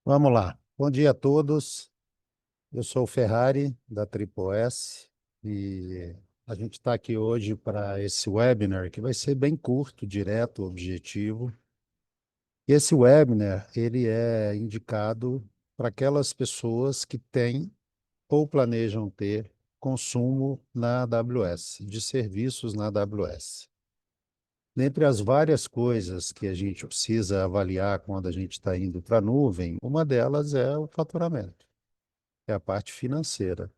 Vamos lá. Bom dia a todos. Eu sou o Ferrari, da Triple S, e a gente está aqui hoje para esse webinar, que vai ser bem curto, direto, objetivo. E esse webinar, ele é indicado para aquelas pessoas que têm ou planejam ter consumo na AWS, de serviços na AWS. Dentre as várias coisas que a gente precisa avaliar quando a gente está indo para a nuvem, uma delas é o faturamento. É a parte financeira.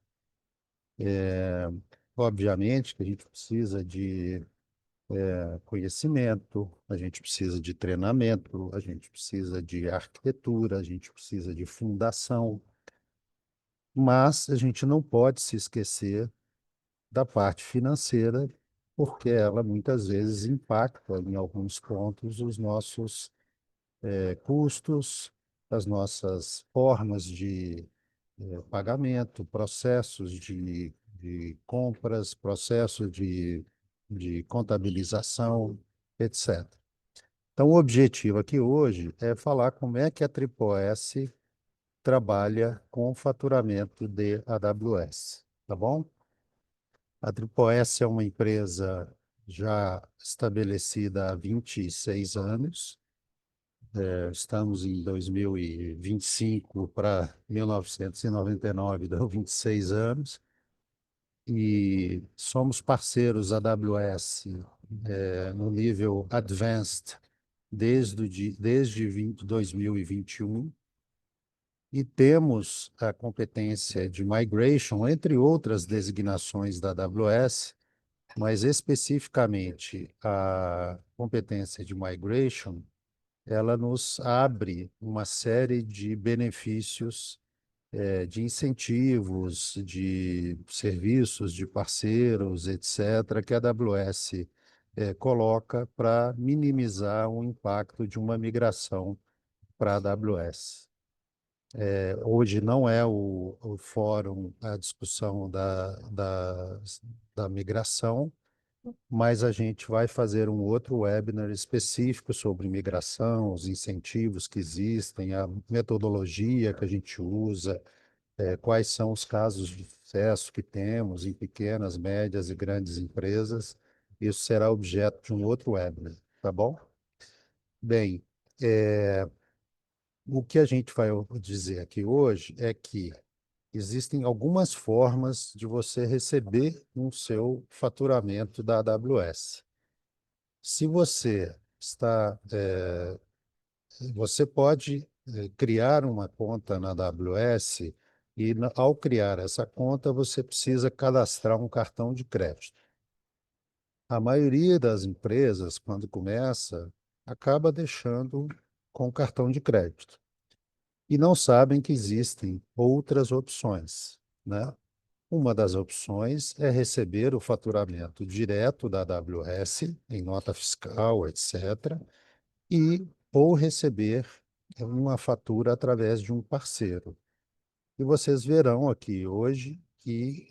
Obviamente que a gente precisa de conhecimento, a gente precisa de treinamento, a gente precisa de arquitetura, a gente precisa de fundação, mas a gente não pode se esquecer da parte financeira, porque ela muitas vezes impacta em alguns pontos os nossos custos, as nossas formas de pagamento, processos de compras, processos de contabilização, etc. Então, o objetivo aqui hoje é falar como é que a Triple S trabalha com o faturamento de AWS, tá bom? A Triple S é uma empresa já estabelecida há 26 anos. Estamos em 2025 para 1999, deu 26 anos, e somos parceiros AWS no nível Advanced desde 2021, e temos a competência de Migration, entre outras designações da AWS, mas especificamente a competência de Migration, ela nos abre uma série de benefícios, de incentivos, de serviços, de parceiros, etc., que a AWS coloca para minimizar o impacto de uma migração para a AWS. Hoje não é o fórum a discussão da migração, mas a gente vai fazer um outro webinar específico sobre migração, os incentivos que existem, a metodologia que a gente usa, quais são os casos de sucesso que temos em pequenas, médias e grandes empresas. Isso será objeto de um outro webinar, tá bom? Bem, o que a gente vai dizer aqui hoje é que existem algumas formas de você receber um seu faturamento da AWS. Se você está, você pode criar uma conta na AWS e, ao criar essa conta, você precisa cadastrar um cartão de crédito. A maioria das empresas, quando começa, acaba deixando com cartão de crédito e não sabem que existem outras opções, né? Uma das opções é receber o faturamento direto da AWS, em nota fiscal, etc., e ou receber uma fatura através de um parceiro. E vocês verão aqui hoje que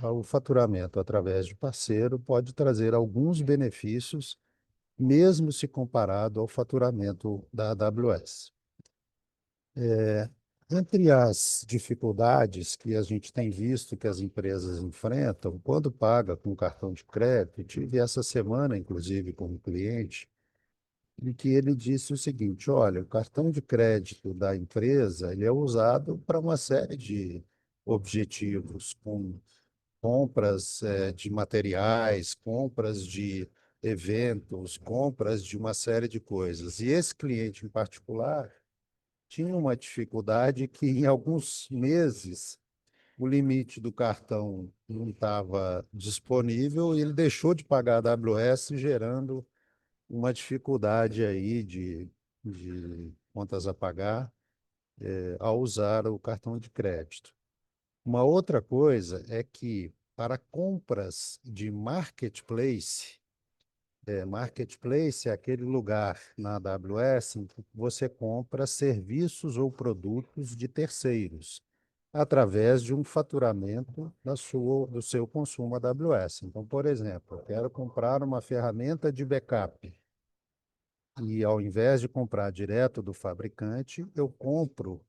o faturamento através de parceiro pode trazer alguns benefícios, mesmo se comparado ao faturamento da AWS. Entre as dificuldades que a gente tem visto que as empresas enfrentam, quando paga com cartão de crédito, tive essa semana, inclusive, com um cliente, em que ele disse o seguinte: olha, o cartão de crédito da empresa ele é usado para uma série de objetivos, com compras de materiais, compras de eventos, compras de uma série de coisas. E esse cliente em particular tinha uma dificuldade que, em alguns meses, o limite do cartão não estava disponível e ele deixou de pagar a AWS, gerando uma dificuldade aí de contas a pagar ao usar o cartão de crédito. Uma outra coisa é que, para compras de marketplace, marketplace é aquele lugar na AWS em que você compra serviços ou produtos de terceiros, através de um faturamento do seu consumo AWS. Então, por exemplo, eu quero comprar uma ferramenta de backup. E ao invés de comprar direto do fabricante, eu compro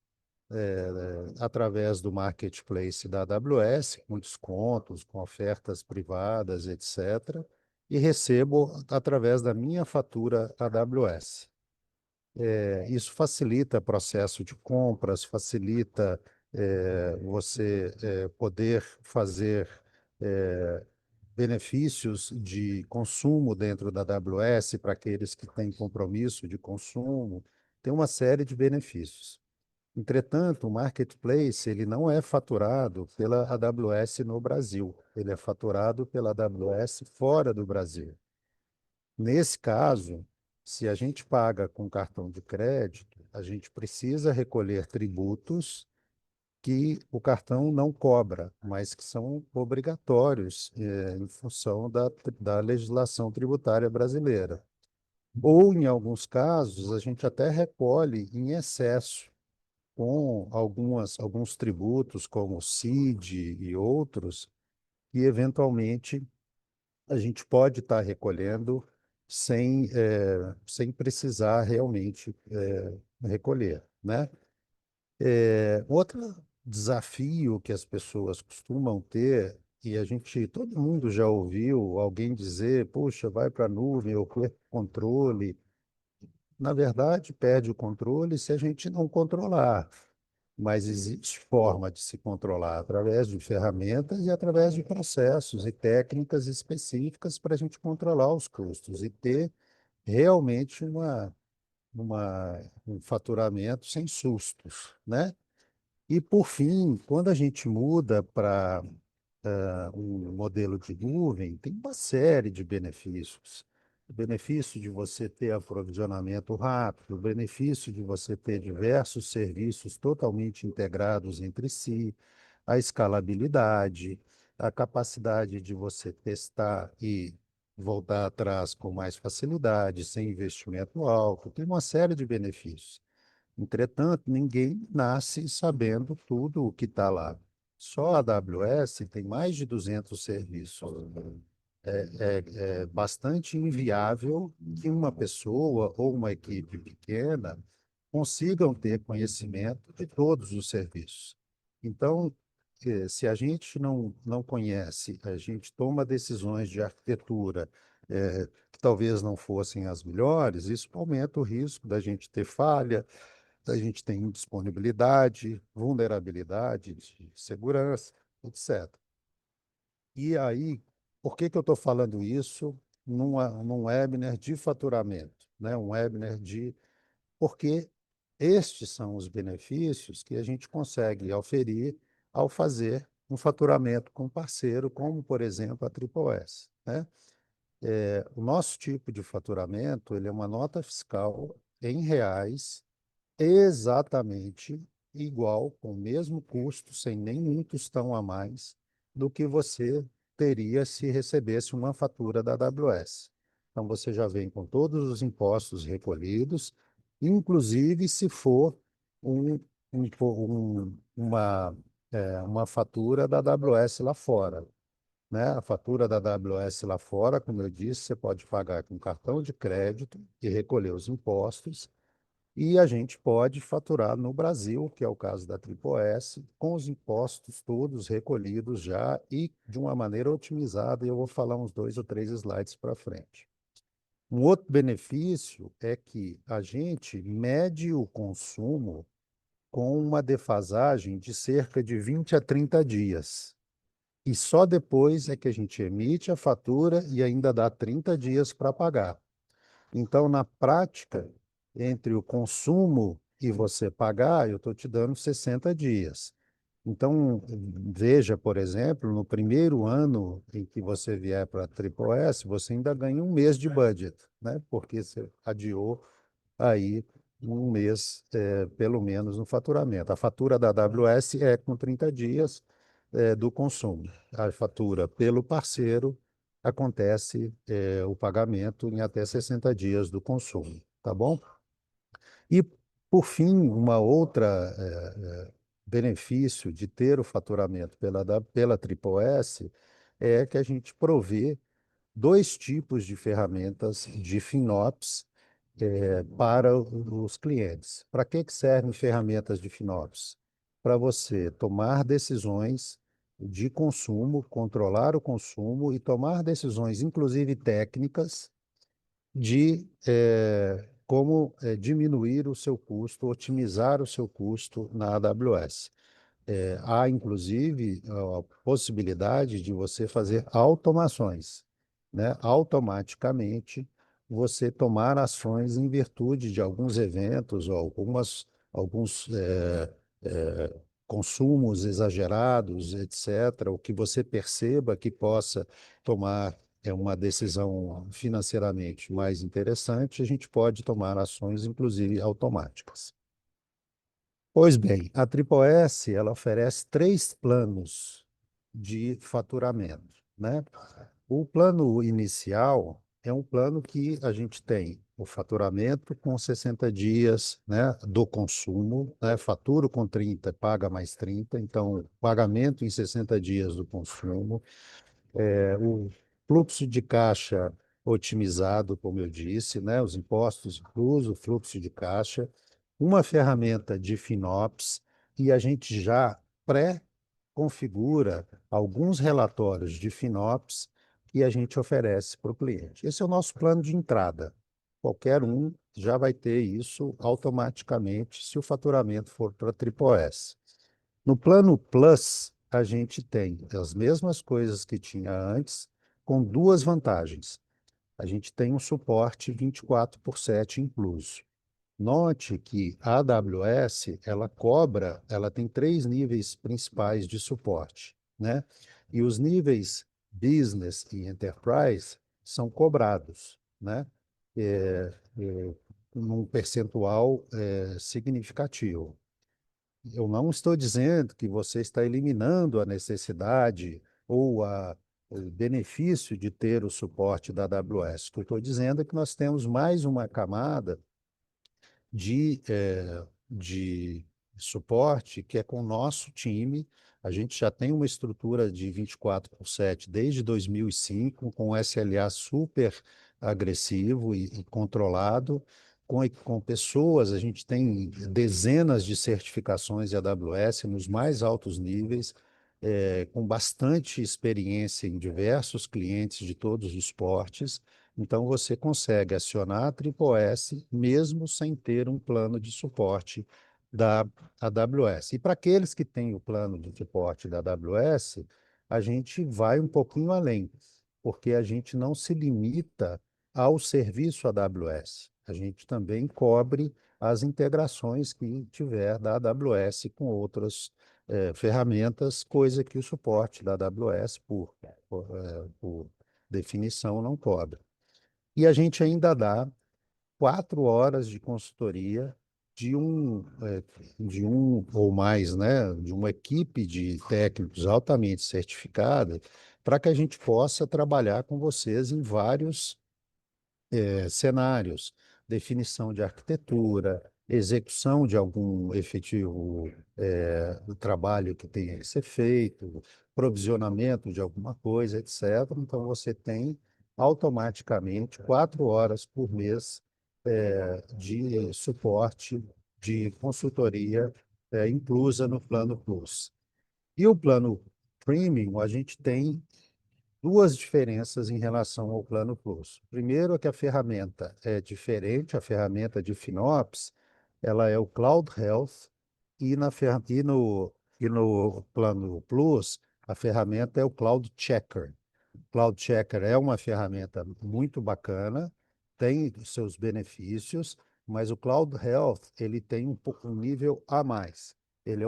através do marketplace da AWS, com descontos, com ofertas privadas, etc., e recebo através da minha fatura AWS. Isso facilita o processo de compras, facilita você poder fazer eh, benefícios de consumo dentro da AWS para aqueles que têm compromisso de consumo. Tem uma série de benefícios. Entretanto, o marketplace ele não é faturado pela AWS no Brasil, ele é faturado pela AWS fora do Brasil. Nesse caso, se a gente paga com cartão de crédito, a gente precisa recolher tributos que o cartão não cobra, mas que são obrigatórios, em função da legislação tributária brasileira. Ou, em alguns casos, a gente até recolhe em excesso com alguns tributos, como o CID e outros, que eventualmente a gente pode estar recolhendo sem precisar realmente recolher, né? Outro desafio que as pessoas costumam ter, e todo mundo já ouviu alguém dizer, puxa, vai para a nuvem, eu perco o controle. Na verdade, perde o controle se a gente não controlar. Mas existe forma de se controlar através de ferramentas e através de processos e técnicas específicas para a gente controlar os custos e ter realmente um faturamento sem sustos, né? E, por fim, quando a gente muda para um modelo de nuvem, tem uma série de benefícios. O benefício de você ter aprovisionamento rápido, o benefício de você ter diversos serviços totalmente integrados entre si, a escalabilidade, a capacidade de você testar e voltar atrás com mais facilidade, sem investimento alto, tem uma série de benefícios. Entretanto, ninguém nasce sabendo tudo o que está lá. Só a AWS tem mais de 200 serviços. É bastante inviável que uma pessoa ou uma equipe pequena consigam ter conhecimento de todos os serviços. Então, se a gente não conhece, a gente toma decisões de arquitetura que talvez não fossem as melhores, isso aumenta o risco da gente ter falha, a gente tem indisponibilidade, vulnerabilidade de segurança, etc. E aí, por que que eu estou falando isso num webinar de faturamento, né? Um webinar de... Porque estes são os benefícios que a gente consegue oferir ao fazer um faturamento com parceiro, como, por exemplo, a Triple S, né? O nosso tipo de faturamento, ele é uma nota fiscal em reais, exatamente igual, com o mesmo custo, sem nenhum tostão a mais, do que você teria se recebesse uma fatura da AWS. Então, você já vem com todos os impostos recolhidos, inclusive se for um, uma fatura da AWS lá fora, né? A fatura da AWS lá fora, como eu disse, você pode pagar com cartão de crédito e recolher os impostos, e a gente pode faturar no Brasil, que é o caso da Triple S, com os impostos todos recolhidos já e de uma maneira otimizada, e eu vou falar uns 2 ou 3 slides para frente. Um outro benefício é que a gente mede o consumo com uma defasagem de cerca de 20 a 30 dias. E só depois é que a gente emite a fatura e ainda dá 30 dias para pagar. Então, na prática, entre o consumo e você pagar, eu estou te dando 60 dias. Então, veja, por exemplo, no primeiro ano em que você vier para a Triple S, você ainda ganha um mês de budget, né? Porque você adiou aí um mês, pelo menos, no faturamento. A fatura da AWS é com 30 dias, do consumo. A fatura pelo parceiro acontece, o pagamento em até 60 dias do consumo, tá bom? E, por fim, uma outra benefício de ter o faturamento pela Triple S é que a gente provê 2 tipos de ferramentas de FinOps para os clientes. Para que servem ferramentas de FinOps? Para você tomar decisões de consumo, controlar o consumo e tomar decisões, inclusive técnicas, de como diminuir o seu custo, otimizar o seu custo na AWS. Há, inclusive, a possibilidade de você fazer automações, né? Automaticamente, você tomar ações em virtude de alguns eventos ou alguns consumos exagerados, etc., o que você perceba que possa tomar uma decisão financeiramente mais interessante, a gente pode tomar ações, inclusive automáticas. Pois bem, a S ela oferece três planos de faturamento, né? O plano inicial é um plano que a gente tem o faturamento com 60 dias, né, do consumo, né? Faturo com 30, paga mais 30, então pagamento em 60 dias do consumo, o fluxo de caixa otimizado, como eu disse, né? Os impostos inclusos, o fluxo de caixa, uma ferramenta de FinOps, e a gente já pré-configura alguns relatórios de FinOps que a gente oferece para o cliente. Esse é o nosso plano de entrada. Qualquer um já vai ter isso automaticamente se o faturamento for para a S. No plano Plus, a gente tem as mesmas coisas que tinha antes, com duas vantagens. A gente tem um suporte 24/7 incluso. Note que a AWS, ela tem três níveis principais de suporte, né? E os níveis Business e Enterprise são cobrados, né? Num percentual significativo. Eu não estou dizendo que você está eliminando a necessidade ou o benefício de ter o suporte da AWS. O que eu estou dizendo é que nós temos mais uma camada de suporte que é com o nosso time. A gente já tem uma estrutura de 24/7 desde 2005, com SLA super agressivo e controlado, com pessoas, a gente tem dezenas de certificações de AWS nos mais altos níveis, com bastante experiência em diversos clientes de todos os portes. Então, você consegue acionar a S mesmo sem ter um plano de suporte da AWS. E para aqueles que têm o plano de suporte da AWS, a gente vai um pouquinho além, porque a gente não se limita ao serviço AWS. A gente também cobre as integrações que tiver da AWS com outras ferramentas, coisa que o suporte da AWS, por definição, não cobre. E a gente ainda dá 4 horas de consultoria de um ou mais, né, de uma equipe de técnicos altamente certificada, para que a gente possa trabalhar com vocês em vários cenários, definição de arquitetura, execução de algum efetivo trabalho que tenha que ser feito, provisionamento de alguma coisa, etc. Então, você tem automaticamente 4 horas por mês de suporte, de consultoria inclusa no Plano Plus. E o Plano Premium, a gente tem duas diferenças em relação ao Plano Plus. Primeiro é que a ferramenta é diferente, a ferramenta de FinOps, ela é o Cloud Health, e, e no Plano Plus, a ferramenta é o Cloud Checker. Cloud Checker é uma ferramenta muito bacana, tem os seus benefícios, mas o Cloud Health ele tem um nível a mais. Ele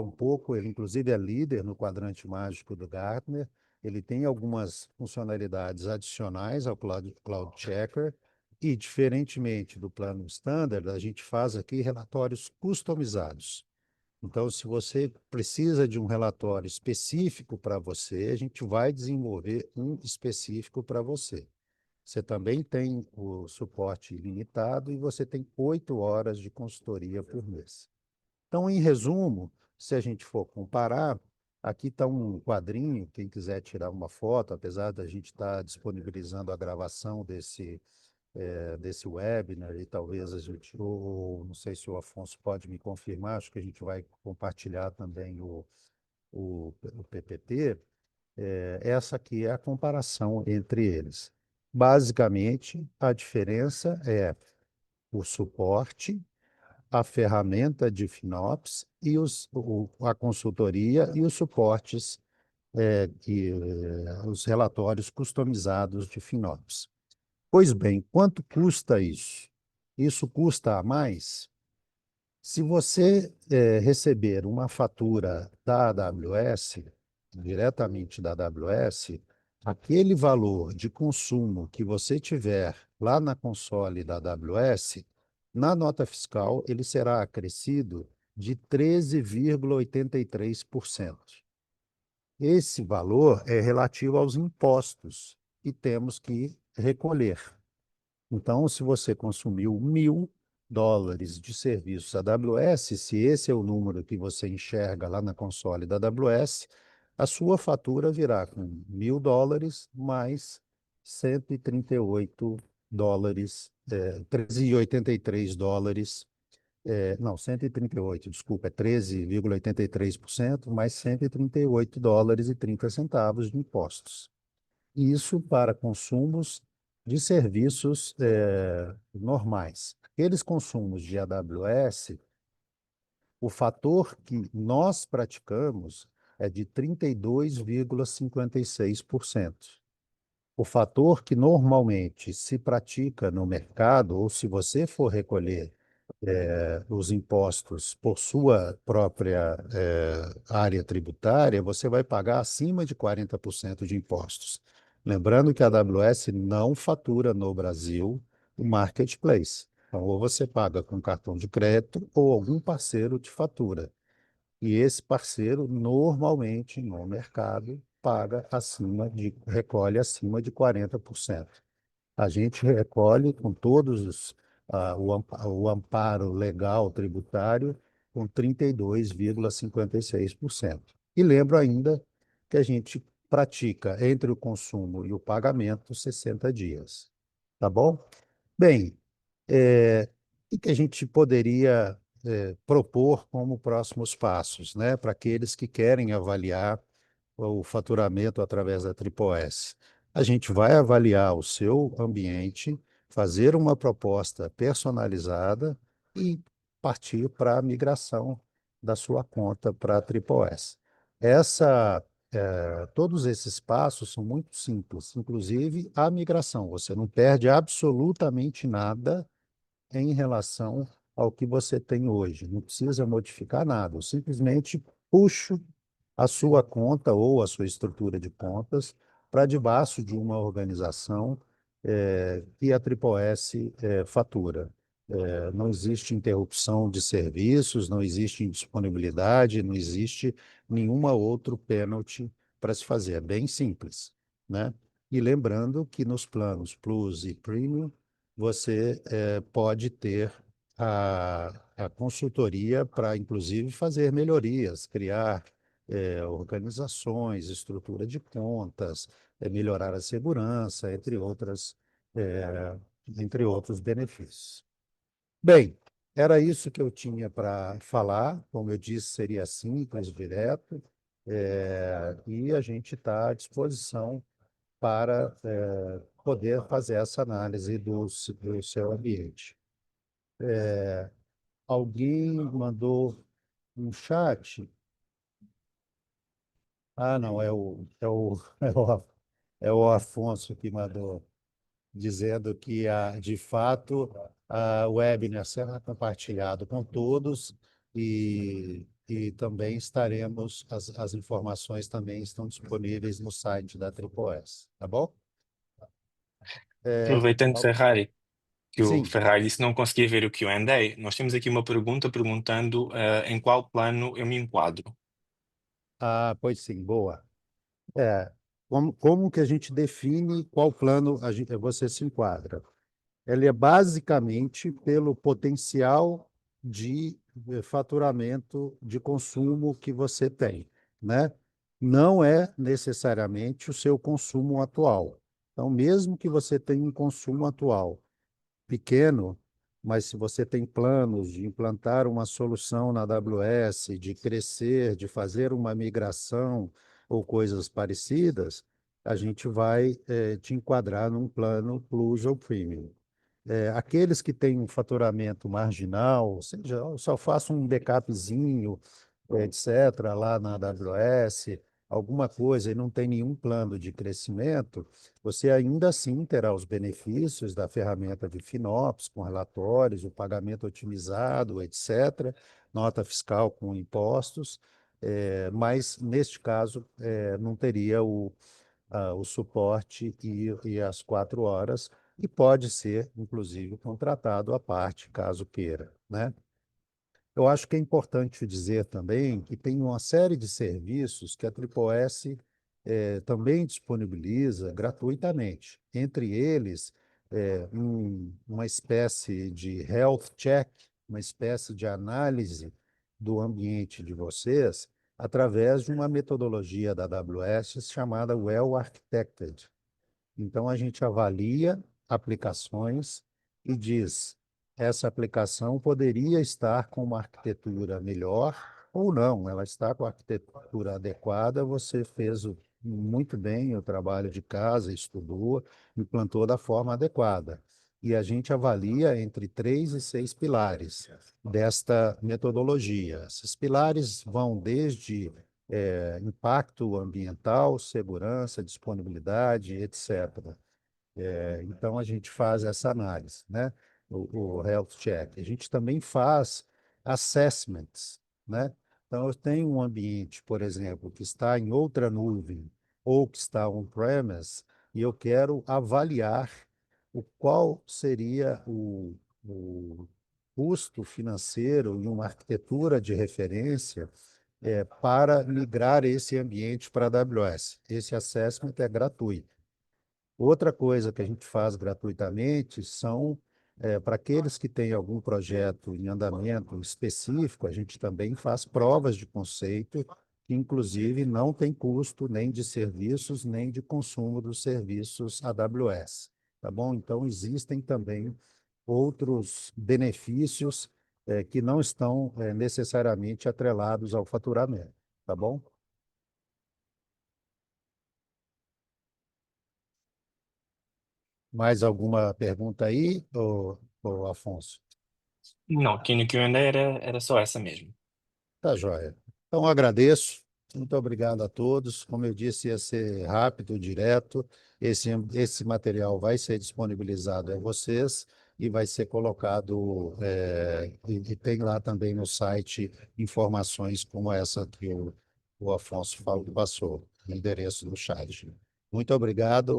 inclusive é líder no quadrante mágico do Gartner. Ele tem algumas funcionalidades adicionais ao Cloud Checker e, diferentemente do plano standard, a gente faz aqui relatórios customizados. Então, se você precisa de um relatório específico para você, a gente vai desenvolver um específico para você. Você também tem o suporte ilimitado e você tem 8 horas de consultoria por mês. Então, em resumo, se a gente for comparar, aqui está um quadrinho, quem quiser tirar uma foto, apesar da gente estar disponibilizando a gravação desse webinar, e talvez a gente, ou não sei se o Afonso pode me confirmar, acho que a gente vai compartilhar também o PPT, essa aqui é a comparação entre eles. Basicamente, a diferença é o suporte, a ferramenta de FinOps e a consultoria e os suportes, os relatórios customizados de FinOps. Pois bem, quanto custa isso? Isso custa a mais? Se você receber uma fatura da AWS, diretamente da AWS, aquele valor de consumo que você tiver lá na console da AWS, na nota fiscal, ele será acrescido de 13,83%. Esse valor é relativo aos impostos que temos que recolher. Então, se você consumiu US$ 1.000 de serviços AWS, se esse é o número que você enxerga lá na console da AWS, a sua fatura virá com US$ 1.000 mais US$ 138, 13,83, não, 138, desculpa, é 13,83% mais US$ 138,30 de impostos. Isso para consumos de serviços normais. Aqueles consumos de AWS, o fator que nós praticamos é de 32,56%. O fator que normalmente se pratica no mercado, ou se você for recolher os impostos por sua própria área tributária, você vai pagar acima de 40% de impostos. Lembrando que a AWS não fatura no Brasil o marketplace. Então, ou você paga com cartão de crédito ou algum parceiro te fatura. E esse parceiro, normalmente, no mercado, recolhe acima de 40%. A gente recolhe com o amparo legal tributário com 32,56%. E lembro ainda que a gente pratica entre o consumo e o pagamento 60 dias. Tá bom? Bem, o que a gente poderia propor como próximos passos, né, para aqueles que querem avaliar o faturamento através da TripleS? A gente vai avaliar o seu ambiente, fazer uma proposta personalizada e partir para a migração da sua conta para a TripleS. Todos esses passos são muito simples, inclusive a migração. Você não perde absolutamente nada em relação ao que você tem hoje. Não precisa modificar nada. Eu simplesmente puxo a sua conta ou a sua estrutura de contas para debaixo de uma organização que a TripleS fatura. Não existe interrupção de serviços, não existe indisponibilidade, não existe nenhuma outro pênalti para se fazer. É bem simples, né? E lembrando que nos planos Plus e Premium, você pode ter a consultoria para, inclusive, fazer melhorias, criar organizações, estrutura de contas, melhorar a segurança, eh, entre outros benefícios. Bem, era isso que eu tinha para falar. Como eu disse, seria simples, direto, e a gente está à disposição para poder fazer essa análise do seu ambiente. Alguém mandou um chat? Ah, não, é o Afonso que mandou, dizendo que, de fato, o webinar será compartilhado com todos e também as informações também estão disponíveis no site da TripleS, tá bom? É, Aproveitando, al- Ferrari, que o sim, Ferrari disse que não conseguia ver o Q&A, nós temos aqui uma pergunta perguntando em qual plano eu me enquadro. pois sim, boa. É, como que a gente define qual plano você se enquadra? Ele é basicamente pelo potencial de faturamento de consumo que você tem, né? Não é necessariamente o seu consumo atual. Então, mesmo que você tenha um consumo atual pequeno, mas se você tem planos de implantar uma solução na AWS, de crescer, de fazer uma migração ou coisas parecidas, a gente vai te enquadrar num plano Plus ou Premium. Aqueles que têm um faturamento marginal, ou seja, eu só faço um backupzinho, etc., lá na AWS, alguma coisa e não tem nenhum plano de crescimento, você ainda assim terá os benefícios da ferramenta de FinOps, com relatórios, o pagamento otimizado, etc., nota fiscal com impostos, mas neste caso não teria o suporte e as 4 horas, e pode ser, inclusive, contratado à parte, caso queira, né? Eu acho que é importante dizer também que tem uma série de serviços que a TripleS também disponibiliza gratuitamente. Entre eles, uma espécie de health check, uma espécie de análise do ambiente de vocês, através de uma metodologia da AWS chamada Well Architected. Então, a gente avalia aplicações e diz: essa aplicação poderia estar com uma arquitetura melhor ou não, ela está com a arquitetura adequada, você fez muito bem o trabalho de casa, estudou, implantou da forma adequada. E a gente avalia entre 3 e 6 pilares desta metodologia. Esses pilares vão desde impacto ambiental, segurança, disponibilidade, etc. Então, a gente faz essa análise, né? O health check. A gente também faz assessments, né? Então, eu tenho um ambiente, por exemplo, que está em outra nuvem ou que está on-premise, e eu quero avaliar qual seria o custo financeiro e uma arquitetura de referência para migrar esse ambiente para a AWS. Esse assessment é gratuito. Outra coisa que a gente faz gratuitamente são, para aqueles que têm algum projeto em andamento específico, a gente também faz provas de conceito, que inclusive não tem custo nem de serviços, nem de consumo dos serviços AWS. Tá bom? Então, existem também outros benefícios, que não estão, necessariamente atrelados ao faturamento. Tá bom? Mais alguma pergunta aí, ô Afonso? Não, aqui no Q&A era só essa mesmo. Tá joia. Então, agradeço. Muito obrigado a todos. Como eu disse, ia ser rápido, direto. Esse material vai ser disponibilizado a vocês e vai ser colocado, e tem lá também no site informações como essa que o Afonso passou, no endereço do chat. Muito obrigado.